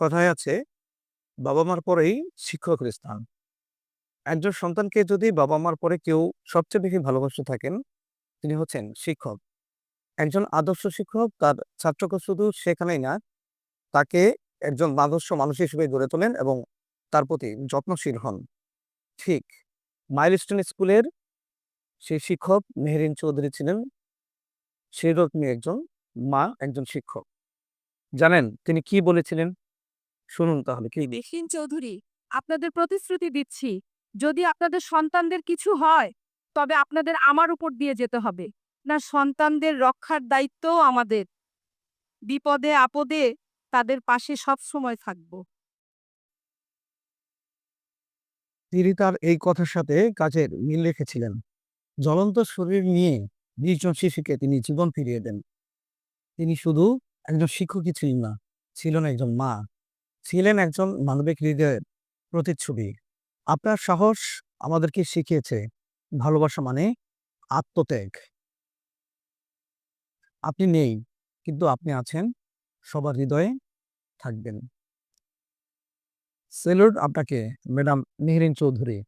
কথায় আছে, বাবা-মার পরেই শিক্ষকের স্থান। একজন সন্তানকে যদি বাবা-মার পরে কেউ সবচেয়ে বেশি ভালোবাসে থাকেন, তিনি হচ্ছেন শিক্ষক। একজন আদর্শ শিক্ষক তার ছাত্রকে শুধু শেখানোই না, তাকে একজন আদর্শ মানুষ হিসেবে গড়ে তোলেন এবং তার প্রতি যত্নশীল হন। ঠিক মাইলস্টোন স্কুলের সেই শিক্ষক মেহেরিন চৌধুরী ছিলেন সেরকমই একজন মা, একজন শিক্ষক। জানেন তিনি কি বলেছিলেন? শুনুন তাহলে কি মেহরিন চৌধুরী, আপনাদের প্রতিশ্রুতি দিচ্ছি, যদি আপনাদের সন্তানদের কিছু হয়, তবে আপনাদের আমার উপর দিয়ে যেতে হবে। না, সন্তানদের রক্ষার দায়িত্বও আমাদের। বিপদে আপদে তাদের পাশে সব সময় থাকব। তিনি তার এই কথার সাথে কাজের মিল রেখেছিলেন। জ্বলন্ত শরীর নিয়ে ২০ জন শিশুকে তিনি জীবন ফিরিয়ে দেন। তিনি শুধু একজন শিক্ষকই ছিলেন না, ছিলেন একজন মা, ছিলেন একজন মানবিক হৃদয়ের প্রতিচ্ছবি। আপনার সাহস আমাদেরকে শিখিয়েছে ভালোবাসা মানে আত্মত্যাগ। আপনি নেই, কিন্তু আপনি আছেন, সবার হৃদয়ে থাকবেন। সেলুট আপনাকে ম্যাডাম মেহেরিন চৌধুরী।